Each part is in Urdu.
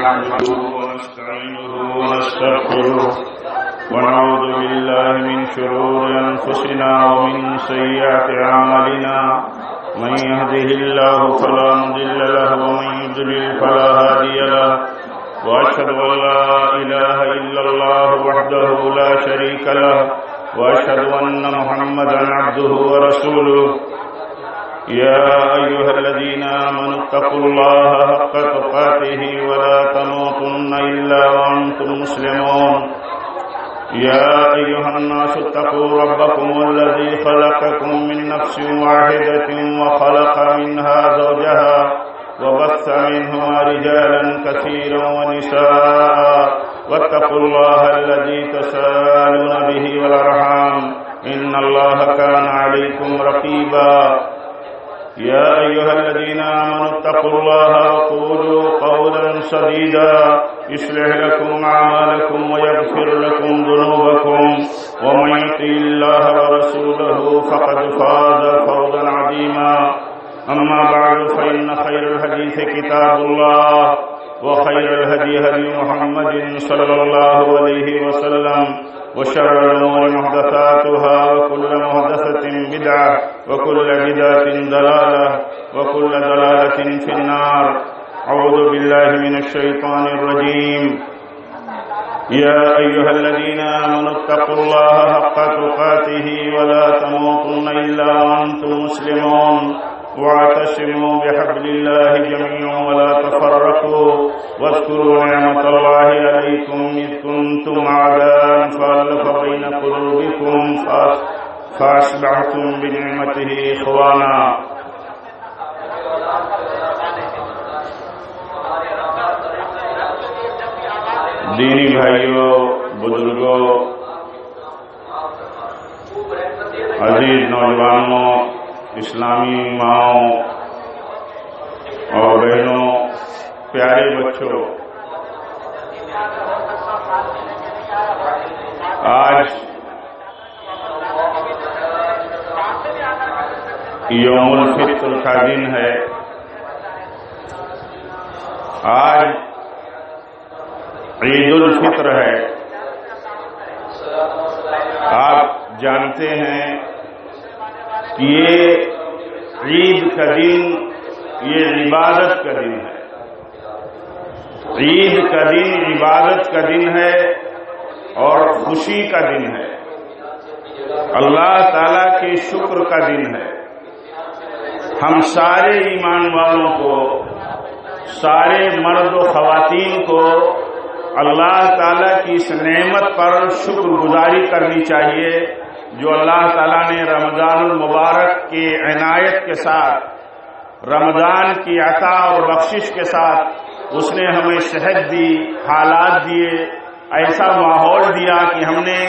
نحمده ونستعينه ونستغفره ونعوذ بالله من شرور أنفسنا ومن سيئات أعمالنا من يهده الله فلا مضل له ومن يضلل فلا هادي له وأشهد أن لا إله إلا الله وحده لا شريك له وأشهد أن محمدا عبده ورسوله يا أيها الذين آمنوا اتقوا الله حق تقاته ولا تموتن إلا وأنتم مسلمون يا أيها الناس اتقوا ربكم الذي خلقكم من نفس واحدة وخلق منها زوجها وبث منهما رجالا كثيرا ونساء واتقوا الله الذي تساءلون به والأرحام إن الله كان عليكم رقيبا يا أيها الذين آمنوا اتقوا الله وقولوا قولا سديدا يصلح لكم أعمالكم ويغفر لكم ذنوبكم ومن يطع الله ورسوله فقد فاز فوزا عظيما أما بعد فإن خير الحديث كتاب الله وخير الهدي هدي محمد صلى الله عليه وسلم وشر الأمور محدثاتها وكل محدثة بدعة وكل بدعة ضلالة وكل ضلالة في النار أعوذ بالله من الشيطان الرجيم يا أيها الذين آمنوا اتقوا الله حق تقاته ولا تموتن إلا وأنتم مسلمون واعتصموا بحبل الله جميعا ولا تفرقوا واذكروا نعمة الله عليكم إذ كنتم أعداء فألف بين قلوبكم فأصبحتم بنعمته إخوانا دینی بھائیوں، بزرگوں، عزیز نوجوانوں، اسلامی ماؤں اور بہنوں، پیارے بچوں، آج یوم الفطر کا دن ہے۔ آج عید الفطر ہے۔ آپ جانتے ہیں کہ یہ عید کا دن، یہ عبادت کا دن ہے۔ عید کا دن عبادت کا دن ہے اور خوشی کا دن ہے، اللہ تعالیٰ کے شکر کا دن ہے۔ ہم سارے ایمان والوں کو، سارے مرد و خواتین کو اللہ تعالیٰ کی اس نعمت پر شکر گزاری کرنی چاہیے جو اللہ تعالیٰ نے رمضان المبارک کی عنایت کے ساتھ، رمضان کی عطا اور بخشش کے ساتھ اس نے ہمیں صحت دی، حالات دیے، ایسا ماحول دیا کہ ہم نے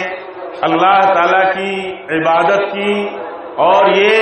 اللہ تعالیٰ کی عبادت کی، اور یہ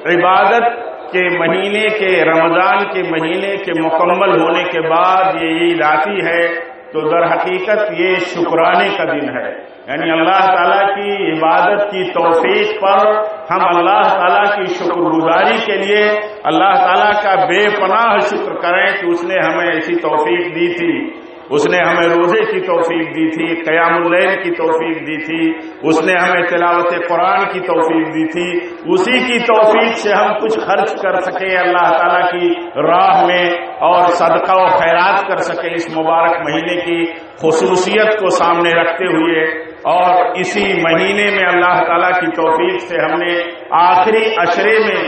عبادت کے مہینے کے، رمضان کے مہینے کے مکمل ہونے کے بعد یہ عید آتی ہے، تو در حقیقت یہ شکرانے کا دن ہے۔ یعنی اللہ تعالیٰ کی عبادت کی توفیق پر ہم اللہ تعالیٰ کی شکر گزاری کے لیے اللہ تعالیٰ کا بے پناہ شکر کریں کہ اس نے ہمیں ایسی توفیق دی تھی، اس نے ہمیں روزے کی توفیق دی تھی، قیام اللیل کی توفیق دی تھی، اس نے ہمیں تلاوت قرآن کی توفیق دی تھی، اسی کی توفیق سے ہم کچھ خرچ کر سکے اللہ تعالیٰ کی راہ میں اور صدقہ و خیرات کر سکے اس مبارک مہینے کی خصوصیت کو سامنے رکھتے ہوئے۔ اور اسی مہینے میں اللہ تعالیٰ کی توفیق سے ہم نے آخری عشرے میں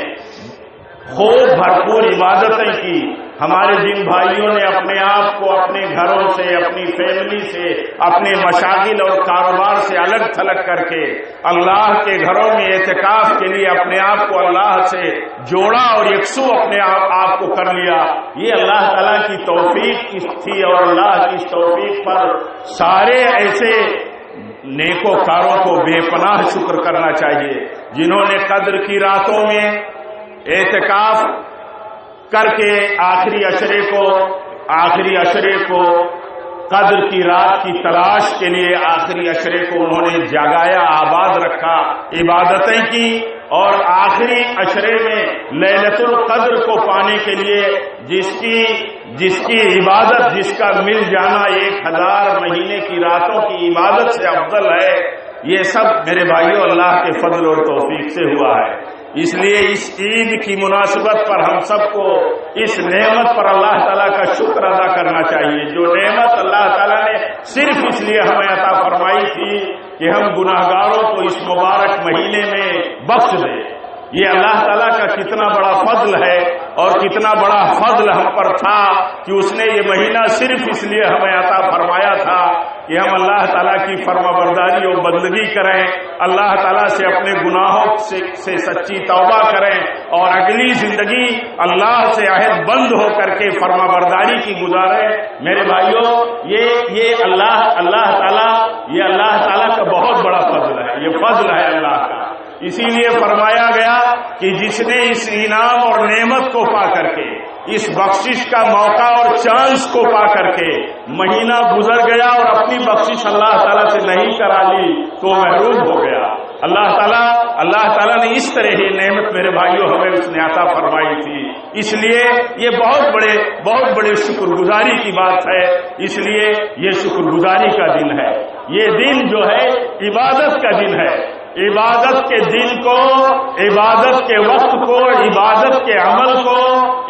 خوب بھرپور عبادتیں کی۔ ہمارے جن بھائیوں نے اپنے آپ کو اپنے گھروں سے، اپنی فیملی سے، اپنے مشاغل اور کاروبار سے الگ تھلگ کر کے اللہ کے گھروں میں اعتکاف کے لیے اپنے آپ کو اللہ سے جوڑا اور یکسو اپنے آپ کو کر لیا، یہ اللہ تعالیٰ کی توفیق تھی۔ اور اللہ کی اس توفیق پر سارے ایسے نیکوکاروں کو بے پناہ شکر کرنا چاہیے جنہوں نے قدر کی راتوں میں اعتکاف کر کے آخری عشرے کو قدر کی رات کی تلاش کے لیے آخری عشرے کو انہوں نے جگایا، آباد رکھا، عبادتیں کی، اور آخری عشرے میں لیلۃ القدر کو پانے کے لیے جس کی عبادت، جس کا مل جانا 1000 مہینے کی راتوں کی عبادت سے افضل ہے، یہ سب میرے بھائیوں اللہ کے فضل اور توفیق سے ہوا ہے۔ اس لیے اس عید کی مناسبت پر ہم سب کو اس نعمت پر اللہ تعالیٰ کا شکر ادا کرنا چاہیے، جو نعمت اللہ تعالیٰ نے صرف اس لیے ہمیں عطا فرمائی تھی کہ ہم گناہگاروں کو اس مبارک مہینے میں بخش دیں۔ یہ اللہ تعالیٰ کا کتنا بڑا فضل ہے اور کتنا بڑا فضل ہم پر تھا کہ اس نے یہ مہینہ صرف اس لیے ہمیں عطا فرمایا تھا کہ ہم اللہ تعالیٰ کی فرما برداری اور بندگی کریں، اللہ تعالیٰ سے اپنے گناہوں سے سچی توبہ کریں اور اگلی زندگی اللہ سے عہد بند ہو کر کے فرما برداری کی گزاریں۔ میرے بھائیوں، یہ اللہ تعالیٰ کا بہت بڑا فضل ہے، یہ فضل ہے اللہ کا۔ اسی لیے فرمایا گیا کہ جس نے اس انعام اور نعمت کو پا کر کے، اس بخشش کا موقع اور چانس کو پا کر کے مہینہ گزر گیا اور اپنی بخشش اللہ تعالیٰ سے نہیں کرا لی تو محروم ہو گیا۔ اللہ تعالیٰ نے اس طرح ہی نعمت میرے بھائیوں ہمیں اس نے عطا فرمائی تھی، اس لیے یہ بہت بڑے شکر گزاری کی بات ہے۔ اس لیے یہ شکر گزاری کا دن ہے، یہ دن جو ہے عبادت کا دن ہے۔ عبادت کے دن کو، عبادت کے وقت کو، عبادت کے عمل کو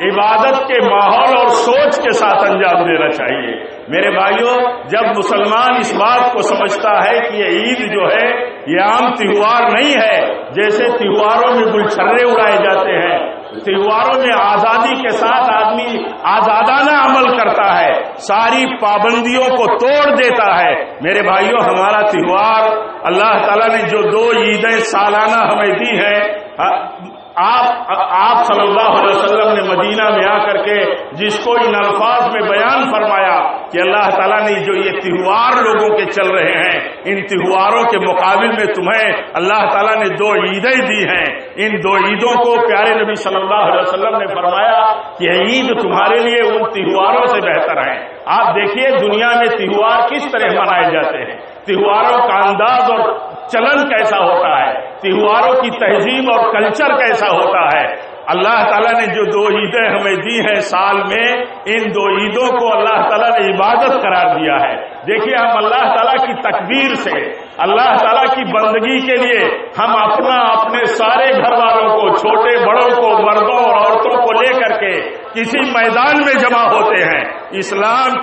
عبادت کے ماحول اور سوچ کے ساتھ انجام دینا چاہیے۔ میرے بھائیوں، جب مسلمان اس بات کو سمجھتا ہے کہ یہ عید جو ہے یہ عام تہوار نہیں ہے، جیسے تہواروں میں گلچھرے اڑائے جاتے ہیں، تہواروں میں آزادی کے ساتھ آدمی آزادانہ عمل کرتا ہے، ساری پابندیوں کو توڑ دیتا ہے۔ میرے بھائیوں، ہمارا تہوار اللہ تعالیٰ نے جو 2 عیدیں سالانہ ہمیں دی ہیں، آپ صلی اللہ علیہ وسلم نے مدینہ میں آ کر کے جس کو ان الفاظ میں بیان فرمایا کہ اللہ تعالیٰ نے جو یہ تہوار لوگوں کے چل رہے ہیں، ان تہواروں کے مقابل میں تمہیں اللہ تعالیٰ نے 2 عیدیں دی ہیں۔ ان 2 عیدوں کو پیارے نبی صلی اللہ علیہ وسلم نے فرمایا کہ عید تمہارے لیے ان تہواروں سے بہتر ہے۔ آپ دیکھیے دنیا میں تہوار کس طرح منائے جاتے ہیں، تہواروں کا انداز اور چلن کیسا ہوتا ہے، تہواروں کی تہذیب اور کلچر کیسا ہوتا ہے۔ اللہ تعالیٰ نے جو 2 عیدیں ہمیں دی ہیں سال میں، ان 2 عیدوں کو اللہ تعالیٰ نے عبادت قرار دیا ہے۔ دیکھیے، ہم اللہ تعالیٰ کی تکبیر سے، اللہ تعالیٰ کی بندگی کے لیے ہم اپنے سارے گھر والوں کو، چھوٹے بڑوں کو، مردوں اور عورتوں کو لے کر کے کسی میدان میں جمع ہوتے ہیں، اسلام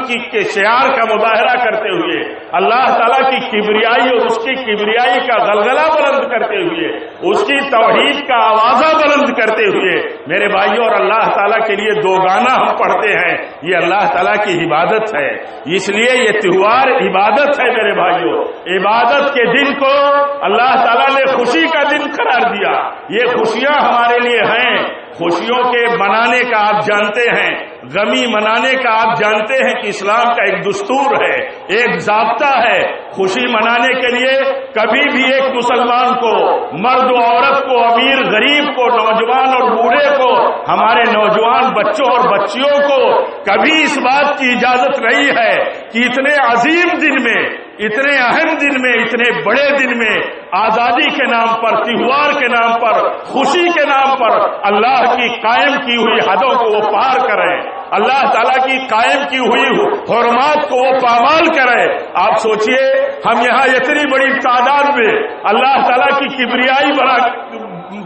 کی شعار کا مظاہرہ کرتے ہوئے، اللہ تعالیٰ کی کبریائی اور اس کی کبریائی کا غلغلہ بلند کرتے ہوئے، اس کی توحید کا آوازہ بلند کرتے ہوئے، میرے بھائیوں، اور اللہ تعالیٰ کے لیے 2 گانا ہم پڑھتے ہیں۔ یہ اللہ تعالیٰ کی عبادت ہے، اس لیے یہ تہوار عبادت ہے۔ میرے بھائیوں، عبادت کے دن کو اللہ تعالیٰ نے خوشی کا دن قرار دیا۔ یہ خوشیاں ہمارے لیے ہیں، خوشیوں کے منانے کا آپ جانتے ہیں، غمی منانے کا آپ جانتے ہیں کہ اسلام کا ایک دستور ہے، ایک ضابطہ ہے۔ خوشی منانے کے لیے کبھی بھی ایک مسلمان کو، مرد و عورت کو، امیر غریب کو، نوجوان اور بوڑھے کو، ہمارے نوجوان بچوں اور بچیوں کو کبھی اس بات کی اجازت نہیں ہے کہ اتنے عظیم دن میں، اتنے اہم دن میں، اتنے بڑے دن میں آزادی کے نام پر، تہوار کے نام پر، خوشی کے نام پر اللہ کی قائم کی ہوئی حدوں کو وہ پار کریں، اللہ تعالیٰ کی قائم کی ہوئی حرمات کو وہ پامال کریں۔ آپ سوچئے، ہم یہاں اتنی بڑی تعداد میں اللہ تعالیٰ کی کبریائی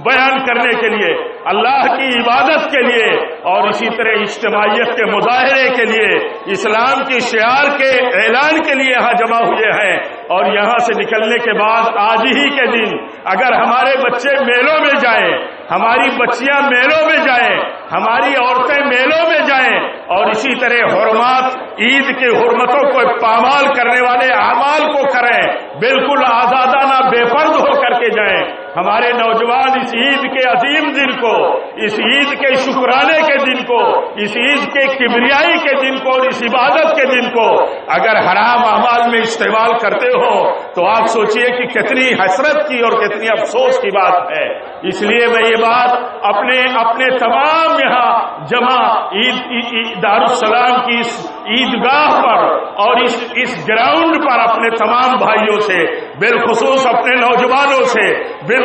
بیان کرنے کے لیے، اللہ کی عبادت کے لیے اور اسی طرح اجتماعیت کے مظاہرے کے لیے، اسلام کی شعار کے اعلان کے لیے یہاں جمع ہوئے ہیں، اور یہاں سے نکلنے کے بعد آج ہی کے دن اگر ہمارے بچے میلوں میں جائیں، ہماری بچیاں میلوں میں جائیں، ہماری عورتیں میلوں میں جائیں اور اسی طرح حرمات، عید کی حرمتوں کو پامال کرنے والے اعمال کو کریں، بالکل آزادانہ بے پرد ہو کر کے جائیں، ہمارے نوجوان اس عید کے عظیم دن کو، اس عید کے شکرانے کے دن کو، اس عید کے کبریائی کے دن کو اور اس عبادت کے دن کو اگر حرام اعمال میں استعمال کرتے ہو تو آپ سوچئے کہ کتنی حسرت کی اور کتنی افسوس کی بات ہے۔ اس لیے میں یہ بات اپنے تمام یہاں جمع دارالسلام کی اس عیدگاہ پر اور اس گراؤنڈ پر اپنے تمام بھائیوں سے، بالخصوص اپنے نوجوانوں سے،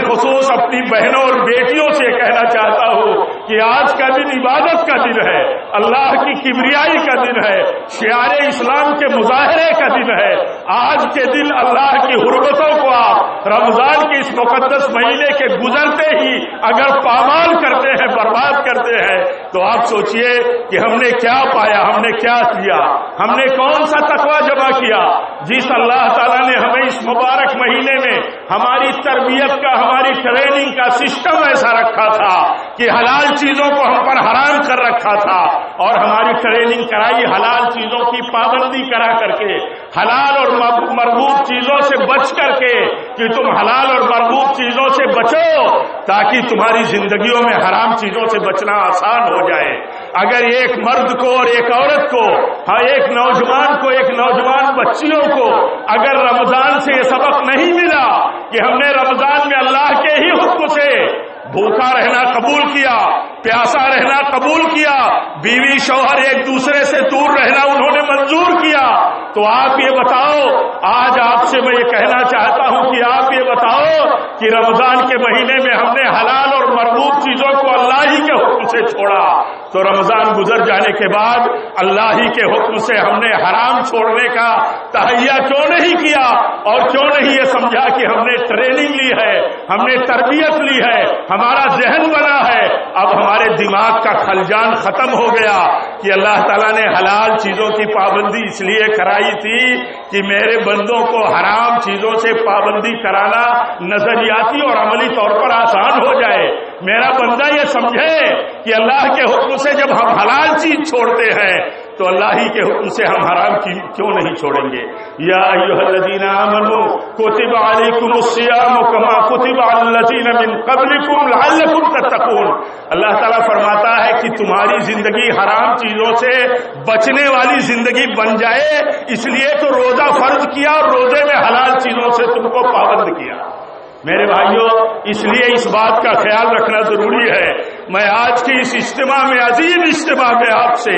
بالخصوص اپنی بہنوں اور بیٹیوں سے کہنا چاہتا ہوں کہ آج کا دن عبادت کا دن ہے، اللہ کی کبریائی کا دن ہے، شعار اسلام کے مظاہرے کا دن ہے۔ آج کے دن اللہ کی حرمتوں کو آپ رمضان کے اس مقدس مہینے کے گزرتے ہی اگر پامال کرتے ہیں، برباد کرتے ہیں، تو آپ سوچئے کہ ہم نے کیا پایا، ہم نے کیا کیا، ہم نے کون سا تقوی جمع کیا جس اللہ تعالیٰ نے ہمیں اس مبارک مہینے میں ہماری تربیت کا، ہماری ٹریننگ کا سسٹم ایسا رکھا تھا کہ حلال چیزوں کو ہم پر حرام کر رکھا تھا، اور ہماری ٹریننگ کرائی حلال چیزوں کی پابندی کرا کر کے، حلال اور مرغوب چیزوں سے بچ کر کے، کہ تم حلال اور مرغوب چیزوں سے بچو تاکہ تمہاری زندگیوں میں حرام چیزوں سے بچنا آسان ہو جائے۔ اگر ایک مرد کو اور ایک عورت کو، ایک نوجوان کو، ایک نوجوان بچیوں کو اگر رمضان سے یہ سبق نہیں ملا کہ ہم نے رمضان میں اللہ کے ہی حکم سے بھوکا رہنا قبول کیا، پیاسا رہنا قبول کیا، بیوی شوہر ایک دوسرے سے دور رہنا انہوں نے منظور کیا، تو آپ یہ بتاؤ، آج آپ سے میں یہ کہنا چاہتا ہوں کہ آپ یہ بتاؤ کہ رمضان کے مہینے میں ہم نے حلال اور مرغوب چیزوں کو اللہ ہی کے حکم سے چھوڑا، تو رمضان گزر جانے کے بعد اللہ ہی کے حکم سے ہم نے حرام چھوڑنے کا تہیہ کیوں نہیں کیا، اور کیوں نہیں یہ سمجھا کہ ہم نے ٹریننگ لی ہے، ہم نے تربیت لی ہے، ہمارا ذہن بنا ہے، اب ہمارے دماغ کا خلجان ختم ہو گیا کہ اللہ تعالیٰ نے حلال چیزوں کی پابندی اس لیے کرائی تھی کہ میرے بندوں کو حرام چیزوں سے پابندی کرانا نظریاتی اور عملی طور پر آسان ہو جائے، میرا بندہ یہ سمجھے کہ اللہ کے حکم سے جب ہم حلال چیز چھوڑتے ہیں تو اللہ ہی کے حکم سے ہم حرام کی کیوں نہیں چھوڑیں گے۔ یا ایھا الذین آمنوا کتب علیکم الصیام کما کتب علی الذین من قبلکم لعلکم تتقون، اللہ تعالیٰ فرماتا ہے کہ تمہاری زندگی حرام چیزوں سے بچنے والی زندگی بن جائے، اس لیے تو روزہ فرض کیا اور روزے میں حلال چیزوں سے تم کو پابند کیا۔ میرے بھائیوں، اس لیے اس بات کا خیال رکھنا ضروری ہے۔ میں آج کی اس اجتماع میں، عظیم اجتماع میں آپ سے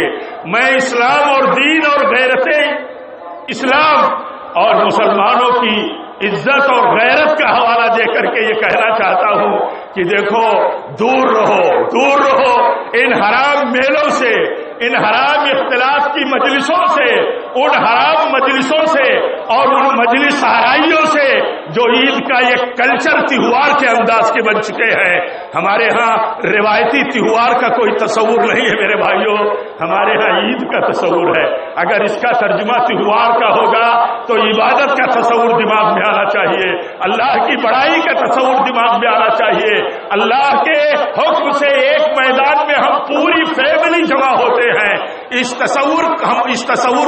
میں اسلام اور دین اور غیرت اسلام اور مسلمانوں کی عزت اور غیرت کا حوالہ دے کر کے یہ کہنا چاہتا ہوں کہ دیکھو، دور رہو ان حرام میلوں سے، ان حرام اختلاط کی مجلسوں سے، ان حرام مجلسوں سے اور ان مجلس آرائیوں سے جو عید کا ایک کلچر تہوار کے انداز کے بن چکے ہیں۔ ہمارے ہاں روایتی تہوار کا کوئی تصور نہیں ہے میرے بھائیوں، ہمارے ہاں عید کا تصور ہے۔ اگر اس کا ترجمہ تہوار کا ہوگا تو عبادت کا تصور دماغ میں آنا چاہیے، اللہ کی بڑائی کا تصور دماغ میں آنا چاہیے، اللہ کے حکم سے ایک میدان میں ہم پوری فیملی جمع ہوتے ہیں، اس تصور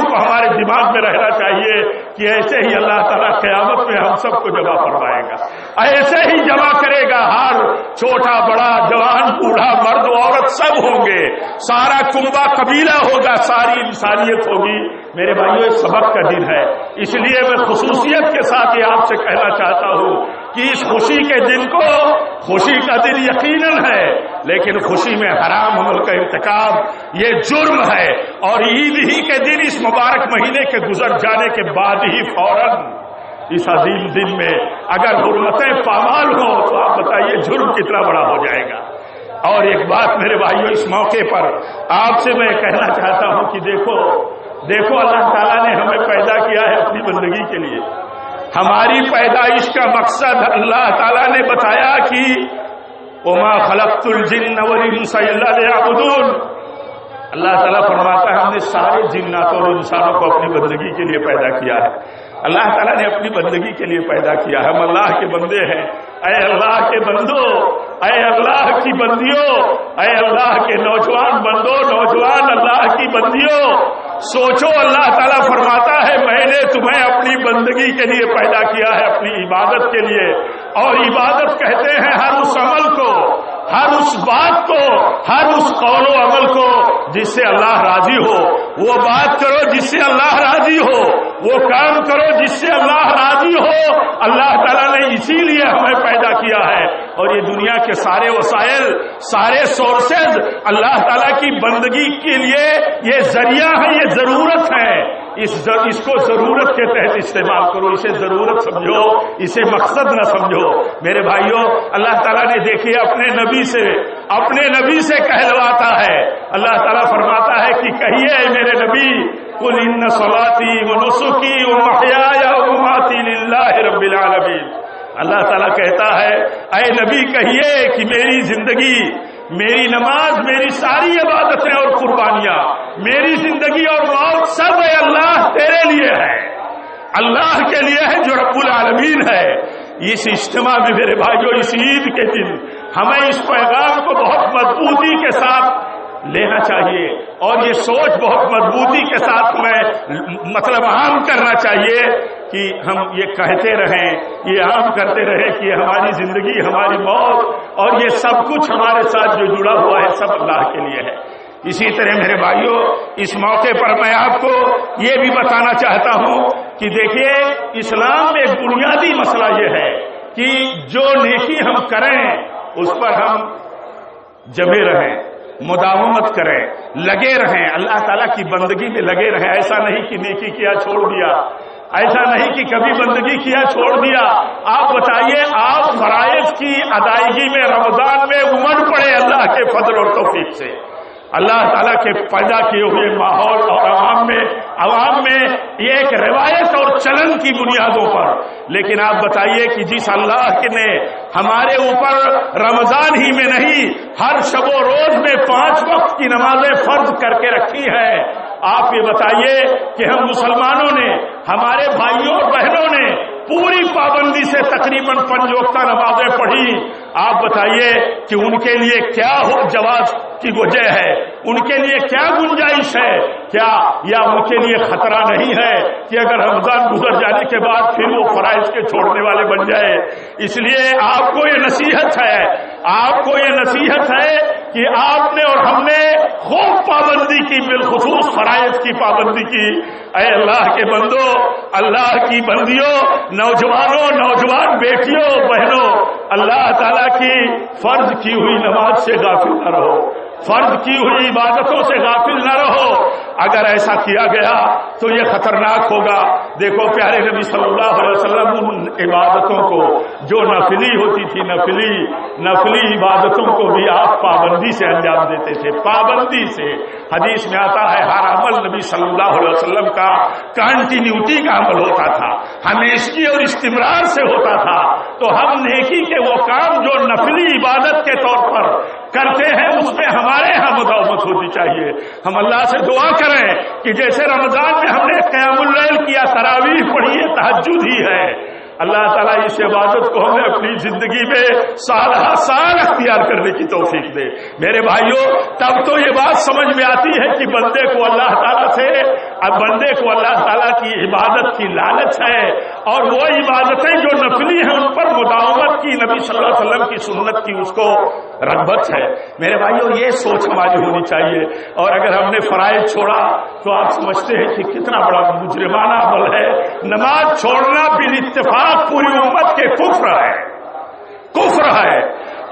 کو ہمارے دماغ میں رہنا چاہیے کہ ایسے ہی اللہ تعالیٰ قیامت میں ہم سب کو جمع فرمائے گا، ایسے ہی جمع کرے گا، ہر چھوٹا بڑا جوان بوڑھا مرد عورت سب ہوں گے، سارا کنبہ قبیلہ ہوگا، ساری انسانیت ہوگی۔ میرے بھائیو، سبق کا دن ہے، اس لیے میں خصوصیت کے ساتھ یہ آپ سے کہنا چاہتا ہوں کہ اس خوشی کے دن کو، خوشی کا دن یقیناً ہے، لیکن خوشی میں حرام عمل کا ارتکاب یہ جرم ہے، اور عید ہی کے دن اس مبارک مہینے کے گزر جانے کے بعد ہی فوراً اس عظیم دن میں اگر حرمتیں پامال ہوں تو آپ بتائیے جرم کتنا بڑا ہو جائے گا۔ اور ایک بات میرے بھائیوں، اس موقع پر آپ سے میں کہنا چاہتا ہوں کہ دیکھو اللہ تعالیٰ نے ہمیں پیدا کیا ہے اپنی بندگی کے لیے، ہماری پیدائش کا مقصد اللہ تعالیٰ نے بتایا کہ وما خلقت الجن والانس الا ليعبدون، اللہ تعالیٰ فرماتا ہے ہم نے سارے جناتوں اور انسانوں کو اپنی بندگی کے لیے پیدا کیا ہے، اللہ تعالیٰ نے اپنی بندگی کے لیے پیدا کیا ہے، ہم اللہ کے بندے ہیں۔ اے اللہ کے بندو، اے اللہ کی بندیوں، اے اللہ کے نوجوان بندو، نوجوان اللہ کی بندیوں، سوچو، اللہ تعالیٰ فرماتا ہے میں نے تمہیں اپنی بندگی کے لیے پیدا کیا ہے، اپنی عبادت کے لیے، اور عبادت کہتے ہیں ہر اس عمل کو، ہر اس بات کو، ہر اس قول و عمل کو جس سے اللہ راضی ہو، وہ بات کرو جس سے اللہ راضی ہو، وہ کام کرو جس سے اللہ راضی ہو. اللہ تعالیٰ نے اسی لیے ہمیں پیدا کیا ہے، اور یہ دنیا کے سارے وسائل، سارے سورسز اللہ تعالیٰ کی بندگی کے لیے یہ ذریعہ ہے، یہ ضرورت ہے. اس کو ضرورت کے تحت استعمال کرو، اسے ضرورت سمجھو، اسے مقصد نہ سمجھو. میرے بھائیوں، اللہ تعالیٰ نے دیکھیے اپنے نبی سے کہلواتا ہے. اللہ تعالیٰ فرماتا ہے کہ کہیے اے میرے نبی، قل ان صلاتی و نسکی و محیای و مماتی للہ رب العالمین. اللہ تعالیٰ کہتا ہے اے نبی کہیے کہ میری زندگی، میری نماز، میری ساری عبادتیں اور قربانیاں، میری زندگی اور موت سب اے اللہ تیرے لیے ہے، اللہ کے لیے ہے جو رب العالمین ہے. اس اجتماع میں میرے بھائیوں، اس عید کے دن ہمیں اس پیغام کو بہت مضبوطی کے ساتھ لینا چاہیے، اور یہ سوچ بہت مضبوطی کے ساتھ میں عام کرنا چاہیے کہ ہم یہ کہتے رہیں، یہ عام کرتے رہیں کہ ہماری زندگی، ہماری موت اور یہ سب کچھ ہمارے ساتھ جو جڑا ہوا ہے سب اللہ کے لیے ہے. اسی طرح میرے بھائیوں، اس موقع پر میں آپ کو یہ بھی بتانا چاہتا ہوں کہ دیکھیے اسلام میں ایک بنیادی مسئلہ یہ ہے کہ جو نیکی ہم کریں اس پر ہم جمے رہیں، مداومت کریں، لگے رہیں، اللہ تعالیٰ کی بندگی میں لگے رہیں. ایسا نہیں کہ نیکی کیا چھوڑ دیا، ایسا نہیں کہ کبھی بندگی کیا چھوڑ دیا. آپ بتائیے، آپ فرائض کی ادائیگی میں رمضان میں امڑ پڑے اللہ کے فضل اور توفیق سے، اللہ تعالیٰ کے پیدا کیے ہوئے ماحول اور عوام میں یہ ایک روایت اور چلن کی بنیادوں پر. لیکن آپ بتائیے کہ جس اللہ نے ہمارے اوپر رمضان ہی میں نہیں، ہر شب و روز میں 5 وقت کی نمازیں فرض کر کے رکھی ہے، آپ یہ بتائیے کہ ہم مسلمانوں نے، ہمارے بھائیوں اور بہنوں نے پوری پابندی سے تقریباً 5 وقتہ نمازیں پڑھی. آپ بتائیے کہ ان کے لیے کیا جواز کی وجہ ہے، ان کے لیے کیا گنجائش ہے، کیا یا ان کے لیے خطرہ نہیں ہے کہ اگر رمضان گزر جانے کے بعد پھر وہ فرائض کے چھوڑنے والے بن جائے. اس لیے آپ کو یہ نصیحت ہے کہ آپ نے اور ہم نے خوب پابندی کی، بالخصوص فرائض کی پابندی کی. اے اللہ کے بندو، اللہ کی بندیوں، نوجوانوں، نوجوان بیٹیوں، بہنوں، اللہ تعالیٰ کی فرض کی ہوئی نماز سے غافل نہ رہو، فرض کی ہوئی عبادتوں سے غافل نہ رہو. اگر ایسا کیا گیا تو یہ خطرناک ہوگا. دیکھو پیارے نبی صلی اللہ علیہ وسلم ان عبادتوں کو جو نفلی ہوتی تھی، نفلی عبادتوں کو بھی آپ پابندی سے انجام دیتے تھے، پابندی سے. حدیث میں آتا ہے ہر عمل نبی صلی اللہ علیہ وسلم کا کنٹینیوٹی کا عمل ہوتا تھا، ہمیشگی اور استمرار سے ہوتا تھا. تو ہم نیکی کے وہ کام جو نفلی عبادت کے طور پر کرتے ہیں اس میں ہمارے ہاں مداومت ہونی چاہیے. ہم اللہ سے دعا کریں کہ جیسے رمضان میں ہم نے قیام اللیل کیا، تراویح پڑھی ہے، تہجد ہی ہے، اللہ تعالیٰ اس عبادت کو ہمیں اپنی زندگی میں سال اختیار کرنے کی توفیق دے. میرے بھائیوں، تب تو یہ بات سمجھ میں آتی ہے کہ بندے کو اللہ تعالیٰ کی عبادت کی لالچ ہے، اور وہ عبادتیں جو نفلی ہیں ان پر مداومت کی، نبی صلی اللہ علیہ وسلم کی سنت کی اس کو رغبت ہے. میرے بھائیوں، یہ سوچ ہماری ہونی چاہیے. اور اگر ہم نے فرائض چھوڑا تو آپ سمجھتے ہیں کہ کتنا بڑا مجرمانہ عمل ہے. نماز چھوڑنا بالاتفاق پوری امت کے کفر ہے.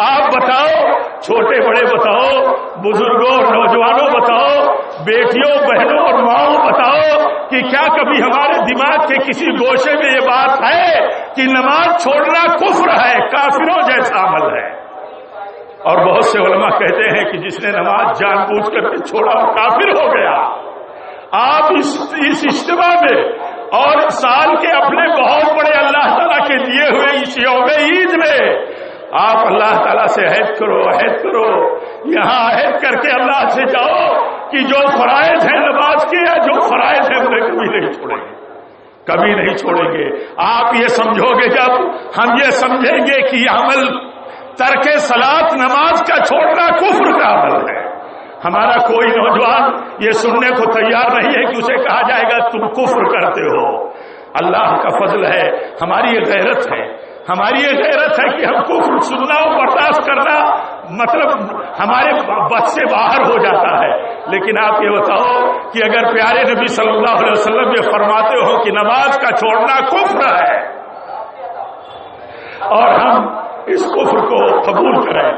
آپ بتاؤ، چھوٹے بڑے بتاؤ، بزرگوں نوجوانوں بتاؤ، بیٹیوں بہنوں اور ماؤں بتاؤ کہ کیا کبھی ہمارے دماغ کے کسی گوشے میں یہ بات ہے کہ نماز چھوڑنا کفر ہے، کافروں جیسا عمل ہے؟ اور بہت سے علماء کہتے ہیں کہ جس نے نماز جان بوجھ کر کے چھوڑا وہ کافر ہو گیا. آپ اس اجتماع میں اور سال کے اپنے بہت بڑے اللہ تعالیٰ کے دیے ہوئے اس یوم عید میں آپ اللہ تعالیٰ سے عہد کرو، یہاں عہد کر کے اللہ سے جاؤ کہ جو فرائض ہیں نماز کے، یا جو فرائض ہیں انہیں کبھی نہیں چھوڑیں گے. آپ یہ سمجھو گے، جب ہم یہ سمجھیں گے کہ یہ عمل ترک صلاۃ، نماز کا چھوڑنا کفر کا عمل ہے. ہمارا کوئی نوجوان یہ سننے کو تیار نہیں ہے کہ اسے کہا جائے گا تم کفر کرتے ہو. اللہ کا فضل ہے، ہماری یہ غیرت ہے کہ ہم کفر سننا اور برداشت کرنا مطلب ہمارے بس سے باہر ہو جاتا ہے. لیکن آپ یہ بتاؤ کہ اگر پیارے نبی صلی اللہ علیہ وسلم یہ فرماتے ہو کہ نماز کا چھوڑنا کفر ہے اور ہم اس کفر کو قبول کریں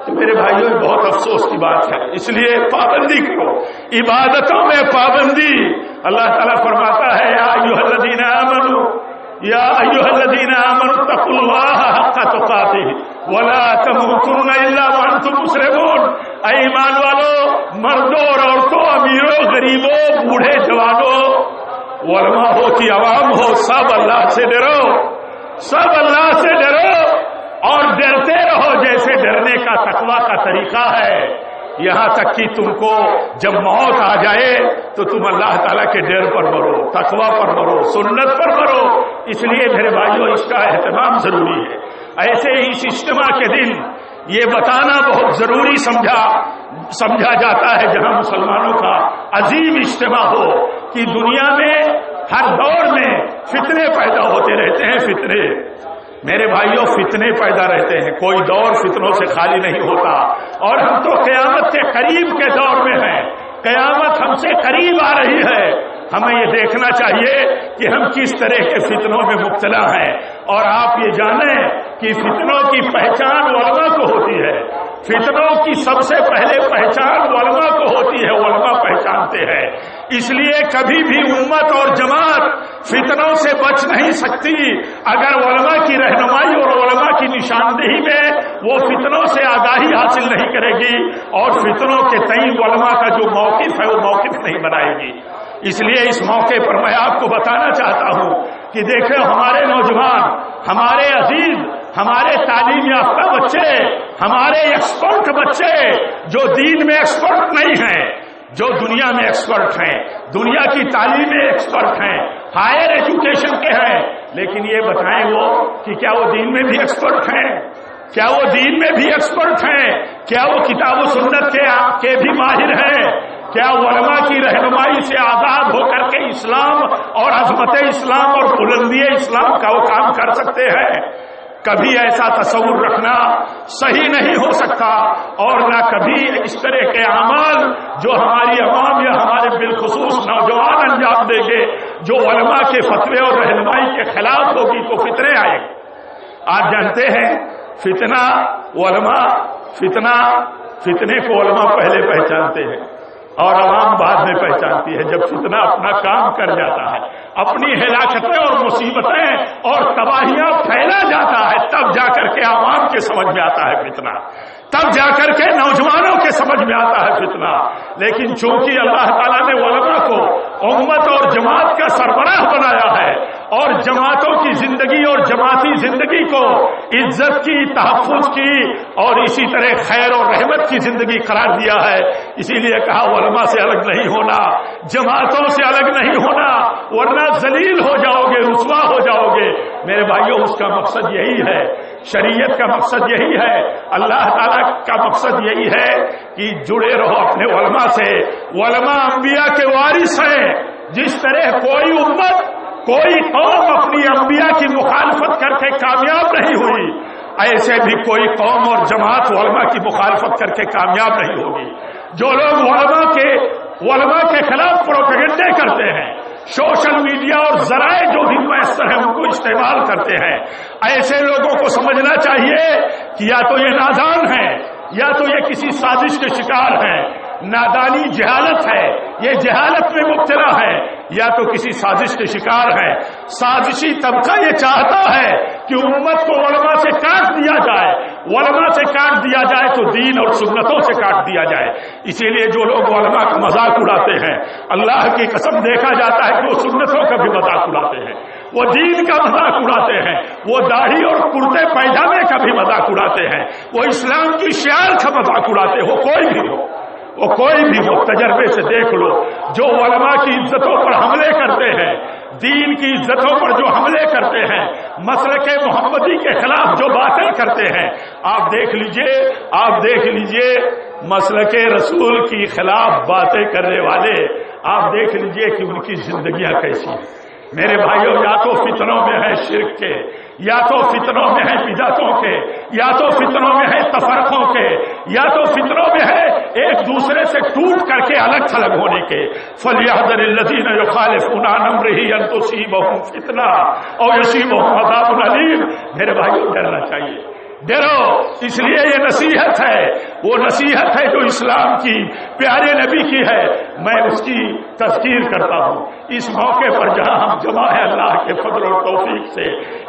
تو میرے بھائیوں بہت افسوس کی بات ہے. اس لیے پابندی کرو، عبادتوں میں پابندی. اللہ تعالیٰ فرماتا ہے یا ایھا الذین آمنوا یا ایھا الذین آمنوا اتقوا اللہ حق تقاتہ ولا تموتن الا وانتم مسلمون. اے ایمان والو، مردوں اور عورتوں، امیروں غریبوں، بوڑھے جوانوں، علماء ہو کہ عوام ہو، سب اللہ سے ڈرو، سب اللہ سے ڈرو اور ڈرتے رہو جیسے ڈرنے کا تقویٰ کا طریقہ ہے. یہاں تک کہ تم کو جب موت آ جائے تو تم اللہ تعالیٰ کے ڈر پر مرو، تقویٰ پر مرو، سنت پر مرو. اس لیے میرے بھائیوں اس کا اہتمام ضروری ہے. ایسے ہی اس اجتماع کے دن یہ بتانا بہت ضروری سمجھا جاتا ہے جہاں مسلمانوں کا عظیم اجتماع ہو کہ دنیا میں ہر دور میں فتنے پیدا ہوتے رہتے ہیں. فتنے میرے بھائیوں فتنے پیدا رہتے ہیں، کوئی دور فتنوں سے خالی نہیں ہوتا. اور ہم تو قیامت کے قریب کے دور میں ہیں، قیامت ہم سے قریب آ رہی ہے. ہمیں یہ دیکھنا چاہیے کہ ہم کس طرح کے فتنوں میں مبتلا ہیں. اور آپ یہ جانیں کہ فتنوں کی پہچان علماء کو ہوتی ہے. فتنوں کی سب سے پہلے پہچان علماء کو ہوتی ہے، علماء پہچانتے ہیں. اس لیے کبھی بھی امت اور جماعت فتنوں سے بچ نہیں سکتی اگر علماء کی رہنمائی اور علماء کی نشاندہی میں وہ فتنوں سے آگاہی حاصل نہیں کرے گی اور فتنوں کے تئیں علماء کا جو موقف ہے وہ موقف نہیں بنائے گی. اس لیے اس موقع پر میں آپ کو بتانا چاہتا ہوں کہ دیکھیں ہمارے نوجوان، ہمارے عزیز، ہمارے تعلیم یافتہ بچے، ہمارے ایکسپرٹ بچے جو دین میں ایکسپرٹ نہیں ہیں، جو دنیا میں ایکسپرٹ ہیں، دنیا کی تعلیم میں ایکسپرٹ ہیں، ہائر ایجوکیشن کے ہیں، لیکن یہ بتائیں وہ کہ کیا وہ دین میں بھی ایکسپرٹ ہیں؟ کیا وہ دین میں بھی ایکسپرٹ ہیں؟ کیا وہ کتاب و سنت کے بھی ماہر ہیں؟ کیا علماء کی رہنمائی سے آزاد ہو کر کے اسلام اور عظمت اسلام اور بلندی اسلام کا وہ کام کر سکتے ہیں؟ کبھی ایسا تصور رکھنا صحیح نہیں ہو سکتا. اور نہ کبھی اس طرح کے اعمال جو ہماری عوام یا ہمارے بالخصوص نوجوان انجام دیں گے جو علماء کے فتوے اور رہنمائی کے خلاف ہوگی تو فتنے آئے گے. آپ جانتے ہیں فتنہ علماء، فتنے کو علماء پہلے پہچانتے ہیں اور عوام بعد میں پہچانتی ہے. جب فتنہ اپنا کام کر جاتا ہے، اپنی ہلاکتیں اور مصیبتیں اور تباہیاں پھیلا جاتا ہے، تب جا کر کے عوام کے سمجھ میں آتا ہے فتنہ، تب جا کر کے نوجوانوں کے سمجھ میں آتا ہے فتنہ. لیکن چونکہ اللہ تعالیٰ نے علماء کو امت اور جماعت کا سربراہ بنایا ہے اور جماعتوں کی زندگی اور جماعتی زندگی کو عزت کی، تحفظ کی اور اسی طرح خیر اور رحمت کی زندگی قرار دیا ہے، اسی لیے کہا علماء سے الگ نہیں ہونا، جماعتوں سے الگ نہیں ہونا ورنہ ذلیل ہو جاؤ گے، رسوا ہو جاؤ گے. میرے بھائیوں اس کا مقصد یہی ہے، شریعت کا مقصد یہی ہے، اللہ تعالیٰ کا مقصد یہی ہے کہ جڑے رہو اپنے علماء سے. علماء انبیاء کے وارث ہیں. جس طرح کوئی امت، کوئی قوم اپنی انبیاء کی مخالفت کر کے کامیاب نہیں ہوئی، ایسے بھی کوئی قوم اور جماعت علماء کی مخالفت کر کے کامیاب نہیں ہوگی. جو لوگ علماء کے خلاف پروپیگنڈے کرتے ہیں، سوشل میڈیا اور ذرائع جو بھی میسر ہیں ان کو استعمال کرتے ہیں، ایسے لوگوں کو سمجھنا چاہیے کہ یا تو یہ نادان ہیں یا تو یہ کسی سازش کے شکار ہیں. نادانی جہالت ہے، یہ جہالت میں مبتلا ہے، یا تو کسی سازش کے شکار ہے. سازشی طبقہ یہ چاہتا ہے کہ امت کو علماء سے کاٹ دیا جائے، علماء سے کاٹ دیا جائے تو دین اور سنتوں سے کاٹ دیا جائے. اسی لیے جو لوگ علماء کا مذاق اڑاتے ہیں، اللہ کی قسم دیکھا جاتا ہے کہ وہ سنتوں کا بھی مذاق اڑاتے ہیں، وہ دین کا مذاق اڑاتے ہیں، وہ داڑھی اور کرتے پیجامے کا بھی مذاق اڑاتے ہیں، وہ اسلام کی شعار کا مذاق اڑاتے ہیں. وہ کوئی بھی ہو تجربے سے دیکھ لو، جو علماء کی عزتوں پر حملے کرتے ہیں، دین کی عزتوں پر جو حملے کرتے ہیں، مسلک محمدی کے خلاف جو باتیں کرتے ہیں، آپ دیکھ لیجئے مسلک رسول کی خلاف باتیں کرنے والے، آپ دیکھ لیجئے کہ ان کی زندگیاں کیسی ہیں. میرے بھائیوں، یا تو فتنوں میں ہے شرک کے، یا تو فتنوں میں ہے بدعتوں کے، یا تو فتنوں میں ہے تفرقوں کے، یا تو فتنوں میں ہے ایک دوسرے سے ٹوٹ کر کے الگ تھلگ ہونے کے۔ فَلْيَحْذَرِ الَّذِينَ يُخَالِفُونَ عَنْ أَمْرِهِ أَن تُصِيبَهُمْ فِتْنَةٌ أَوْ يُصِيبَهُمْ عَذَابٌ أَلِيمٌ۔ میرے بھائیوں، ڈرنا چاہیے، ڈرو، اس لیے یہ نصیحت ہے، وہ نصیحت ہے جو اسلام کی، پیارے نبی کی ہے۔ میں اس کی تذکیر کرتا ہوں اس موقع پر جہاں ہم جمع ہیں اللہ کے فضل اور توفیق سے،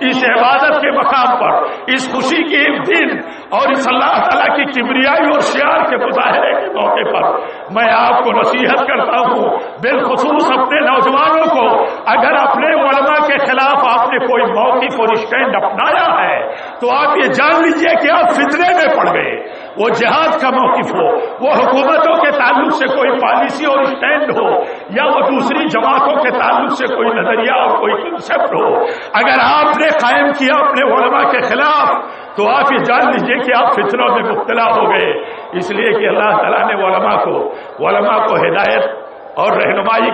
اس عبادت کے مقام پر، اس خوشی کے دن اور اس اللہ تعالیٰ کی کبریائی اور شعار کے مظاہرے کے موقع پر میں آپ کو نصیحت کرتا ہوں، بالخصوص اپنے نوجوانوں کو، اگر اپنے علماء کے خلاف آپ نے کوئی موقف اور اسٹینڈ اپنایا ہے تو آپ یہ جان لیجئے کہ آپ فتنے میں پڑ گئے۔ وہ جہاد کا موقف ہو، وہ حکومتوں کے تعلق سے کوئی پالیسی اور اسٹینڈ ہو، یا وہ دوسری جماعتوں کے تعلق سے کوئی نظریہ اور کوئی کنسپٹ ہو، اگر آپ نے قائم کیا اپنے علماء کے خلاف تو آپ یہ جان لیجئے کہ آپ فتنوں میں مبتلا ہو گئے۔ اس لیے کہ اللہ تعالیٰ نے علماء کو ہدایت اور رہنمائی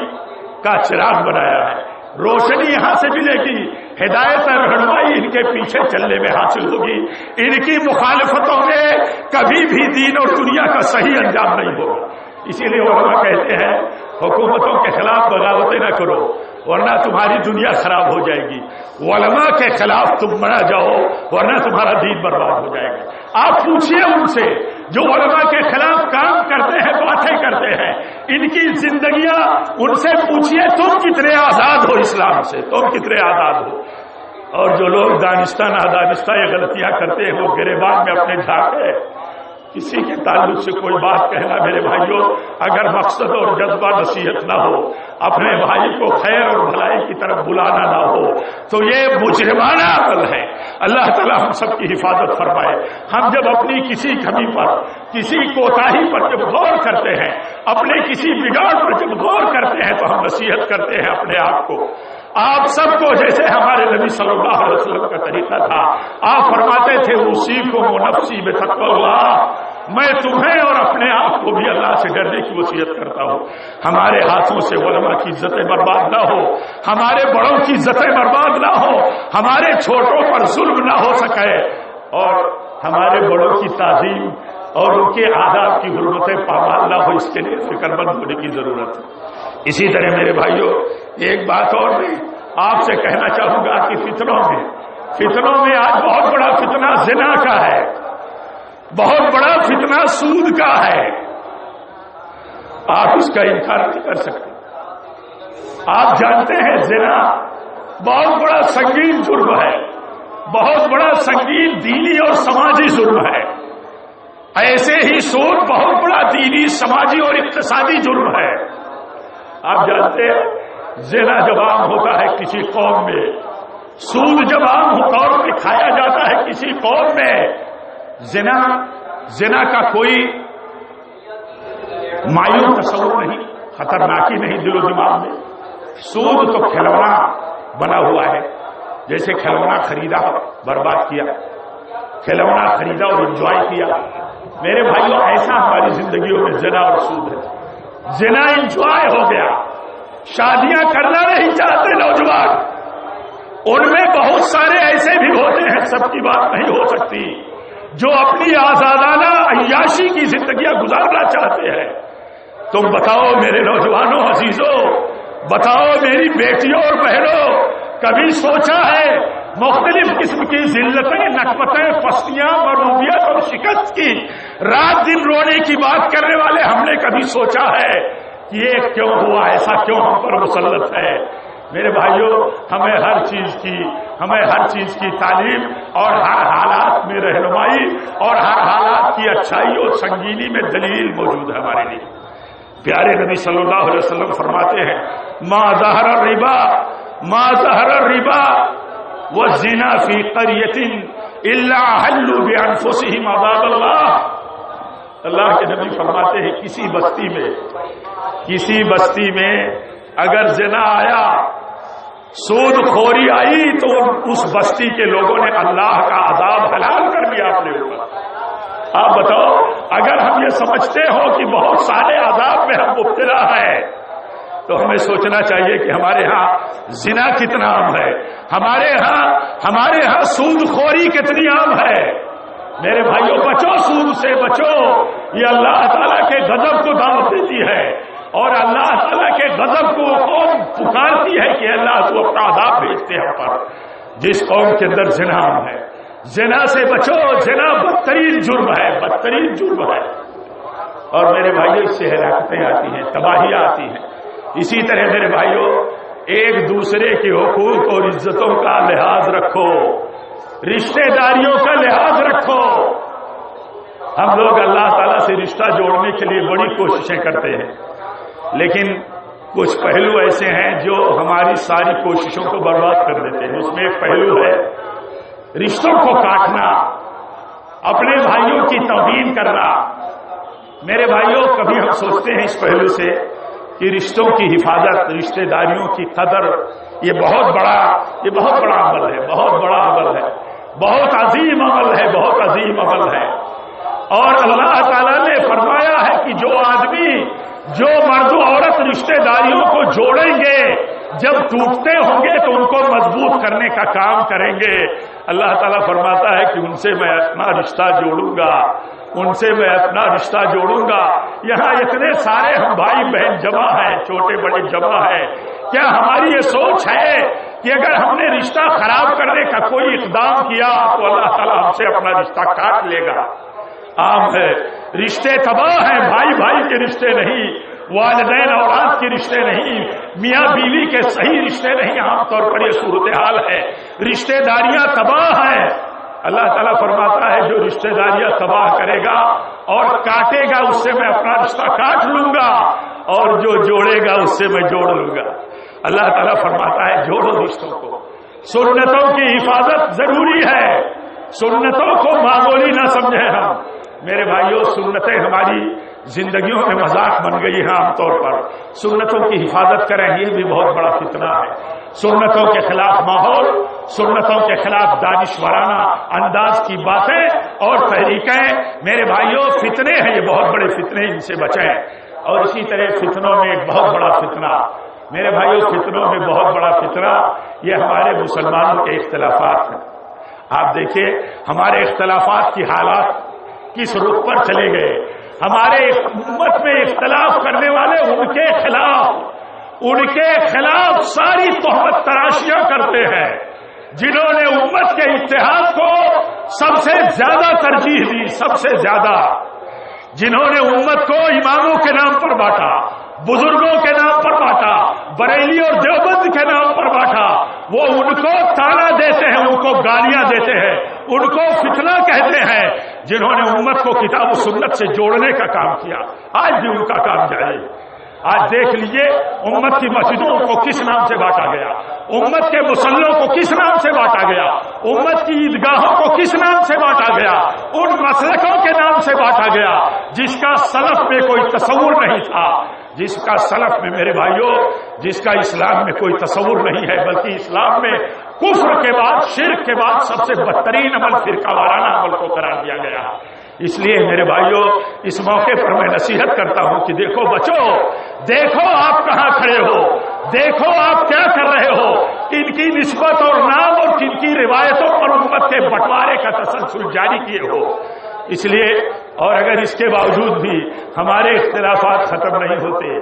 کا چراغ بنایا ہے۔ روشنی یہاں سے ملے گی، ہدایت اور رہنمائی ان کے پیچھے چلنے میں حاصل ہوگی۔ ان کی مخالفتوں میں کبھی بھی دین اور دنیا کا صحیح انجام نہیں ہوگا۔ اسی لیے علماء کہتے ہیں حکومتوں کے خلاف بغاوتیں نہ کرو ورنہ تمہاری دنیا خراب ہو جائے گی، علماء کے خلاف تم نہ جاؤ ورنہ تمہارا دین برباد ہو جائے گا۔ آپ پوچھئے ان سے جو علماء کے خلاف کام کرتے ہیں، باتیں کرتے ہیں، ان کی زندگیاں، ان سے پوچھئے تم کتنے آزاد ہو اسلام سے، تم کتنے آزاد ہو۔ اور جو لوگ دانستہ نادانستہ یہ غلطیاں کرتے ہیں وہ گریبان میں اپنے جھانکے کسی کے تعلق سے کوئی بات کہنا، میرے بھائیوں، اگر مقصد اور جذبہ نصیحت نہ ہو، اپنے بھائی کو خیر اور بھلائی کی طرف بلانا نہ ہو تو یہ مجرمانہ عمل ہے۔ اللہ تعالیٰ ہم سب کی حفاظت فرمائے۔ ہم جب اپنی کسی کمی پر، کسی کوتاہی پر جب غور کرتے ہیں، اپنے کسی بگاڑ پر جب غور کرتے ہیں تو ہم نصیحت کرتے ہیں اپنے آپ کو، آپ سب کو، جیسے ہمارے نبی صلی اللہ علیہ وسلم کا طریقہ تھا۔ آپ فرماتے تھے اوصیکم ونفسی بتقوی اللہ، میں تمہیں اور اپنے آپ کو بھی اللہ سے ڈرنے کی وصیت کرتا ہوں۔ ہمارے ہاتھوں سے علماء کی عزتیں برباد نہ ہو، ہمارے بڑوں کی عزتیں برباد نہ ہو، ہمارے چھوٹوں پر ظلم نہ ہو سکے، اور ہمارے بڑوں کی تعظیم اور ان کے آداب کی حرمتیں پامال نہ ہو، اس کے لیے فکر مند ہونے کی ضرورت ہے۔ اسی طرح میرے بھائیوں، ایک بات اور میں آپ سے کہنا چاہوں گا کہ فتنوں میں آج بہت بڑا فتنہ زنا کا ہے، بہت بڑا فتنہ سود کا ہے۔ آپ اس کا انکار نہیں کر سکتے۔ آپ جانتے ہیں زنا بہت بڑا سنگین جرم ہے، بہت بڑا سنگین دینی اور سماجی جرم ہے۔ ایسے ہی سود بہت بڑا دینی، سماجی اور اقتصادی جرم ہے۔ آپ جانتے ہیں زنا جب عام ہوتا ہے کسی قوم میں، سود جب عام طور پہ کھایا جاتا ہے کسی قوم میں، زنا کا کوئی مایوس تصور نہیں، خطرناکی نہیں دل و دماغ میں۔ سود تو کھلونا بنا ہوا ہے، جیسے کھلونا خریدا برباد کیا، کھلونا خریدا اور انجوائے کیا۔ میرے بھائیوں، ایسا ہماری زندگیوں میں زنا اور سود ہے۔ زنا انجوائے ہو گیا، شادیاں کرنا نہیں چاہتے نوجوان، ان میں بہت سارے ایسے بھی ہوتے ہیں، سب کی بات نہیں ہو سکتی، جو اپنی آزادانہ عیاشی کی زندگیاں گزارنا چاہتے ہیں۔ تم بتاؤ میرے نوجوانوں عزیزوں، بتاؤ میری بیٹیوں اور بہنوں، کبھی سوچا ہے مختلف قسم کی ذلتیں، نقمتیں، پستیاں، مغلوبیت اور شکست کی رات دن رونے کی بات کرنے والے ہم نے کبھی سوچا ہے کہ یہ کیوں ہوا، ایسا کیوں ہم پر مسلط ہے؟ میرے بھائیوں، ہمیں ہر چیز کی تعلیم اور ہر حالات میں رہنمائی اور ہر حالات کی اچھائی اور سنگینی میں دلیل موجود ہے ہمارے لیے۔ پیارے نبی صلی اللہ علیہ وسلم فرماتے ہیں ما ظہر الربا والزنا فی قریۃ الا حلوا بانفسهم عذاب اللہ۔ اللہ کے نبی فرماتے ہیں کسی بستی میں اگر زنا آیا، سود خوری آئی، تو اس بستی کے لوگوں نے اللہ کا عذاب حلال کر دیا اپنے اوپر۔ آپ بتاؤ، اگر ہم یہ سمجھتے ہو کہ بہت سارے عذاب میں ہم مبتلا ہیں تو ہمیں سوچنا چاہیے کہ ہمارے ہاں زنا کتنا عام ہے، ہمارے ہاں سود خوری کتنی عام ہے۔ میرے بھائیوں بچو، سود سے بچو، یہ اللہ تعالیٰ کے غضب کو دعوت دیتی ہے، اور اللہ تعالیٰ کے غضب کو قوم پکارتی ہے کہ اللہ تو اپنا عذاب بھیجتے ہیں پر جس قوم کے اندر زنا عام ہے۔ زنا سے بچو، زنا بدترین جرم ہے، بدترین جرم ہے۔ اور میرے بھائیوں اس سے ہلاکتیں آتی ہیں، تباہیاں آتی ہیں۔ اسی طرح میرے بھائیوں ایک دوسرے کے حقوق اور عزتوں کا لحاظ رکھو، رشتہ داریوں کا لحاظ رکھو۔ ہم لوگ اللہ تعالیٰ سے رشتہ جوڑنے کے لیے بڑی کوششیں کرتے ہیں، لیکن کچھ پہلو ایسے ہیں جو ہماری ساری کوششوں کو برباد کر دیتے ہیں۔ اس میں ایک پہلو ہے رشتوں کو کاٹنا، اپنے بھائیوں کی توہین کرنا۔ میرے بھائیوں کبھی ہم سوچتے ہیں اس پہلو سے کہ رشتوں کی حفاظت، رشتہ داریوں کی قدر، یہ بہت بڑا عمل ہے، بہت بڑا عمل ہے، بہت عظیم عمل ہے، بہت عظیم عمل ہے۔ اور اللہ تعالیٰ نے فرمایا ہے کہ جو مرد و عورت رشتہ داریوں کو جوڑیں گے، جب ٹوٹتے ہوں گے تو ان کو مضبوط کرنے کا کام کریں گے۔ اللہ تعالیٰ فرماتا ہے کہ ان سے میں اپنا رشتہ جوڑوں گا، ان سے میں اپنا رشتہ جوڑوں گا۔ یہاں اتنے سارے ہم بھائی بہن جمع ہیں، چھوٹے بڑے جمع ہیں، کیا ہماری یہ سوچ ہے کہ اگر ہم نے رشتہ خراب کرنے کا کوئی اقدام کیا تو اللہ تعالیٰ ہم سے اپنا رشتہ کاٹ لے گا؟ عام ہے، رشتے تباہ ہیں، بھائی بھائی کے رشتے نہیں، والدین اولاد کے رشتے نہیں، میاں بیوی کے صحیح رشتے نہیں، عام طور پر یہ صورتحال ہے، رشتے داریاں تباہ ہیں۔ اللہ تعالیٰ فرماتا ہے جو رشتے داریاں تباہ کرے گا اور کاٹے گا اس سے میں اپنا رشتہ کاٹ لوں گا، اور جو جوڑے گا اس سے میں جوڑ لوں گا۔ اللہ تعالیٰ فرماتا ہے جوڑو رشتوں کو۔ سنتوں کی حفاظت ضروری ہے، سنتوں کو معمولی نہ سمجھیں ہم۔ میرے بھائیوں سنتیں ہماری زندگیوں میں مذاق بن گئی ہیں عام طور پر۔ سنتوں کی حفاظت کریں، یہ بھی بہت بڑا فتنہ ہے۔ سنتوں کے خلاف ماحول، سنتوں کے خلاف دانشورانہ انداز کی باتیں اور تحریکیں، میرے بھائیوں فتنے ہیں، یہ بہت بڑے فتنے، ان سے بچیں۔ اور اسی طرح فتنوں میں ایک بہت بڑا فتنہ، میرے بھائیوں فتنوں میں بہت بڑا فتنہ یہ ہمارے مسلمانوں کے اختلافات ہیں۔ آپ دیکھیں ہمارے اختلافات کی حالات کس رخ پر چلے گئے۔ ہمارے امت میں اختلاف کرنے والے ان کے خلاف ساری تہمت تراشیاں کرتے ہیں۔ جنہوں نے امت کے اتحاد کو سب سے زیادہ ترجیح دی، سب سے زیادہ جنہوں نے امت کو اماموں کے نام پر بانٹا، بزرگوں کے نام پر بانٹا، بریلی اور دیوبند کے نام پر بانٹا، وہ ان کو تانا دیتے ہیں، ان کو گالیاں دیتے ہیں، ان کو فتنہ کہتے ہیں۔ جنہوں نے امت کو کتاب و سنت سے جوڑنے کا کام کیا، آج بھی ان کا کام جاری ہے۔ آج دیکھ لیجئے امت کی مسجدوں کو کس نام سے بانٹا گیا، امت کے مصلوں کو کس نام سے بانٹا گیا، امت کی عیدگاہوں کو کس نام سے بانٹا گیا، ان مسلکوں کے نام سے بانٹا گیا جس کا سلف میں کوئی تصور نہیں تھا، جس کا سلف میں میرے بھائیوں، جس کا اسلام میں کوئی تصور نہیں ہے، بلکہ اسلام میں کفر کے بعد، شرک کے بعد سب سے بدترین عمل فرقہ وارانہ عمل کو قرار دیا گیا۔ اس لیے میرے بھائیوں اس موقع پر میں نصیحت کرتا ہوں کہ دیکھو بچو، دیکھو آپ کہاں کھڑے ہو، دیکھو آپ کیا کر رہے ہو، ان کی نسبت اور نام اور ان کی روایتوں پر امت کے بٹوارے کا تسلسل جاری کیے ہو۔ اس لیے اور اگر اس کے باوجود بھی ہمارے اختلافات ختم نہیں ہوتے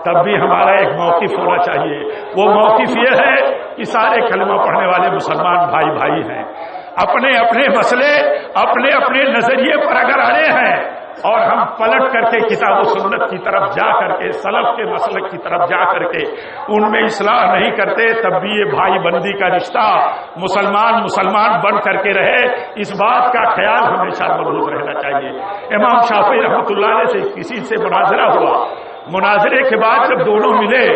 تب بھی ہمارا ایک موقف ہونا چاہیے۔ وہ موقف یہ ہے کہ سارے کلمہ پڑھنے والے مسلمان بھائی بھائی ہیں، اپنے اپنے مسئلے اپنے اپنے نظریے پر اگر اڑے ہیں اور ہم پلٹ کر کے کتاب و سنت کی طرف جا کر کے، سلف کے مسلک کی طرف جا کر کے ان میں اصلاح نہیں کرتے، تب بھی یہ بھائی بندی کا رشتہ مسلمان بن کر کے رہے، اس بات کا خیال ہمیشہ ملحوظ رہنا چاہیے۔ امام شافعی رحمۃ اللہ علیہ سے کسی سے مناظرہ ہوا، مناظرے کے بعد جب دونوں ملے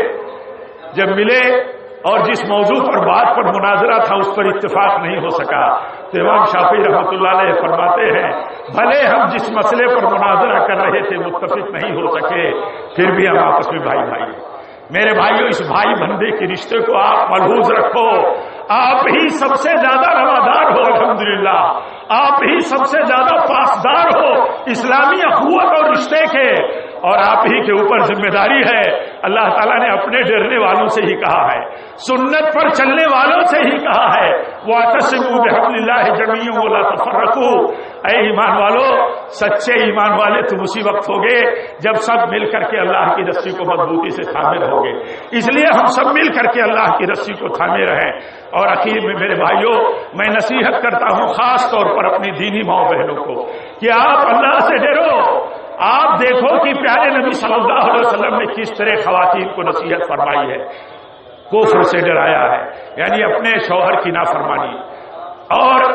اور جس موضوع پر بات پر مناظرہ تھا اس پر اتفاق نہیں ہو سکا، تو امام شافعی رحمۃ اللہ علیہ فرماتے ہیں بھلے ہم جس مسئلے پر مناظرہ کر رہے تھے متفق نہیں ہو سکے، پھر بھی ہم آپس میں بھائی بھائی ہیں۔ میرے بھائیوں اس بھائی بندے کے رشتے کو آپ ملحوظ رکھو، آپ ہی سب سے زیادہ روادار ہو، الحمدللہ آپ ہی سب سے زیادہ پاسدار ہو اسلامی اخوت اور رشتے کے، اور آپ ہی کے اوپر ذمہ داری ہے. اللہ تعالیٰ نے اپنے ڈرنے والوں سے ہی کہا ہے, سنت پر چلنے والوں سے ہی کہا ہے, وَاعْتَصِمُوا بِحَبْلِ اللَّهِ جَمِيعًا وَلَا تَفَرَّقُوا. اے ایمان والو, سچے ایمان والے تم اسی وقت ہوگے جب سب مل کر کے اللہ کی رسی کو مضبوطی سے تھامے رہو گے. اس لیے ہم سب مل کر کے اللہ کی رسی کو تھامے رہیں. اور اخیر میں میرے بھائیوں, میں نصیحت کرتا ہوں خاص طور پر اپنی دینی ماؤں بہنوں کو کہ آپ اللہ سے ڈرو. آپ دیکھو کہ پیارے نبی صلی اللہ علیہ وسلم نے کس طرح خواتین کو نصیحت فرمائی ہے, کفر سے ڈرایا ہے, یعنی اپنے شوہر کی نافرمانی اور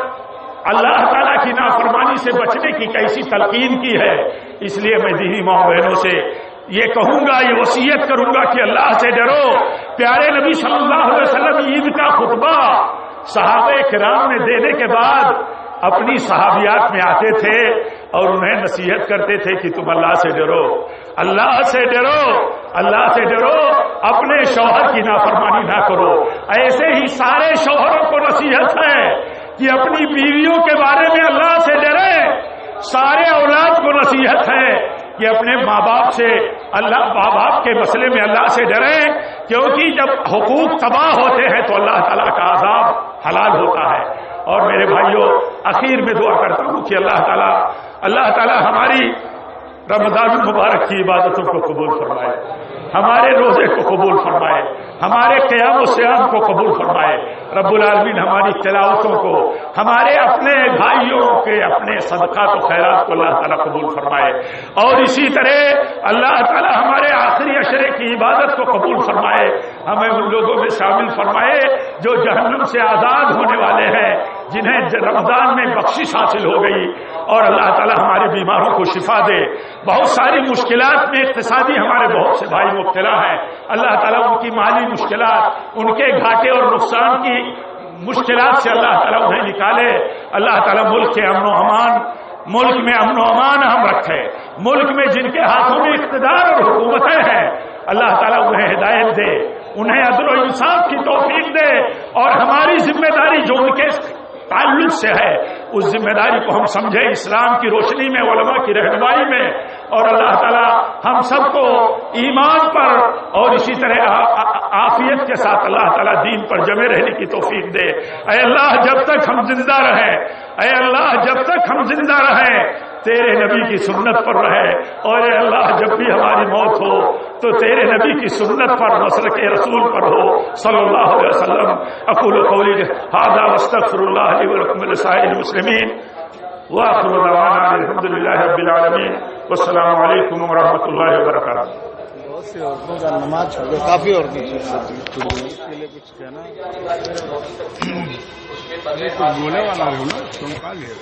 اللہ تعالیٰ کی نافرمانی سے بچنے کی کیسی تلقین کی ہے. اس لیے میں دینی ماں بہنوں سے یہ کہوں گا, یہ وصیت کروں گا کہ اللہ سے ڈرو. پیارے نبی صلی اللہ علیہ وسلم عید کا خطبہ صحابہ کرام نے دینے کے بعد اپنی صحابیات میں آتے تھے اور انہیں نصیحت کرتے تھے کہ تم اللہ سے ڈرو, اللہ سے ڈرو, اللہ سے ڈرو, اپنے شوہر کی نافرمانی نہ کرو. ایسے ہی سارے شوہروں کو نصیحت ہے کہ اپنی بیویوں کے بارے میں اللہ سے ڈریں. سارے اولاد کو نصیحت ہے کہ اپنے ماں باپ سے ماں باپ کے مسئلے میں اللہ سے ڈریں, کیونکہ جب حقوق تباہ ہوتے ہیں تو اللہ تعالیٰ کا عذاب حلال ہوتا ہے. اور میرے بھائیوں, اخیر میں دعا کرتا ہوں کہ اللہ تعالیٰ ہماری رمضان المبارک کی عبادتوں کو قبول فرمائے, ہمارے روزے کو قبول فرمائے, ہمارے قیام و سیام کو قبول فرمائے. رب العالمین ہماری تلاوتوں کو, ہمارے اپنے بھائیوں کے اپنے صدقات و خیرات کو اللہ تعالیٰ قبول فرمائے. اور اسی طرح اللہ تعالیٰ ہمارے آخری عشرے کی عبادت کو قبول فرمائے. ہمیں ان لوگوں میں شامل فرمائے جو جہنم سے آزاد ہونے والے ہیں, جنہیں رمضان میں بخشش حاصل ہو گئی. اور اللہ تعالیٰ ہمارے بیماروں کو شفا دے. بہت ساری مشکلات میں اقتصادی ہمارے بہت سے بھائی مبتلا ہیں, اللہ تعالیٰ ان کی مالی مشکلات, ان کے گھاٹے اور نقصان کی مشکلات سے اللہ تعالیٰ انہیں نکالے. اللہ تعالیٰ ملک کے ملک میں امن و امان ہم رکھے. ملک میں جن کے ہاتھوں میں اقتدار اور حکومتیں ہیں, اللہ تعالیٰ انہیں ہدایت دے, انہیں عدل و انصاف کی توفیق دے. اور ہماری ذمہ داری جو ان کے تعلق سے ہے اس ذمہ داری کو ہم سمجھیں اسلام کی روشنی میں, علماء کی رہنمائی میں. اور اللہ تعالیٰ ہم سب کو ایمان پر اور اسی طرح عافیت کے ساتھ اللہ تعالیٰ دین پر جمے رہنے کی توفیق دے. اے اللہ جب تک ہم زندہ رہیں, اے اللہ جب تک ہم زندہ رہیں تیرے نبی کی سنت پر رہے. اور اے اللہ جب بھی ہماری موت ہو تو تیرے نبی کی سنت پر, مسلک رسول پر ہو صلی اللہ علیہ وسلم. اقول قولی ھذا واستغفر اللہ لی ولکم ولسائر المسلمین وآخر دعوانا الحمد للہ رب العالمین والسلام علیکم ورحمۃ اللہ وبرکاتہ. بہت سی عورتوں کا نماز چھوڑ دے, کافی عورتیں کے لیے کچھ کہنا کچھ بولے والا ہو نا, تم کہا گئے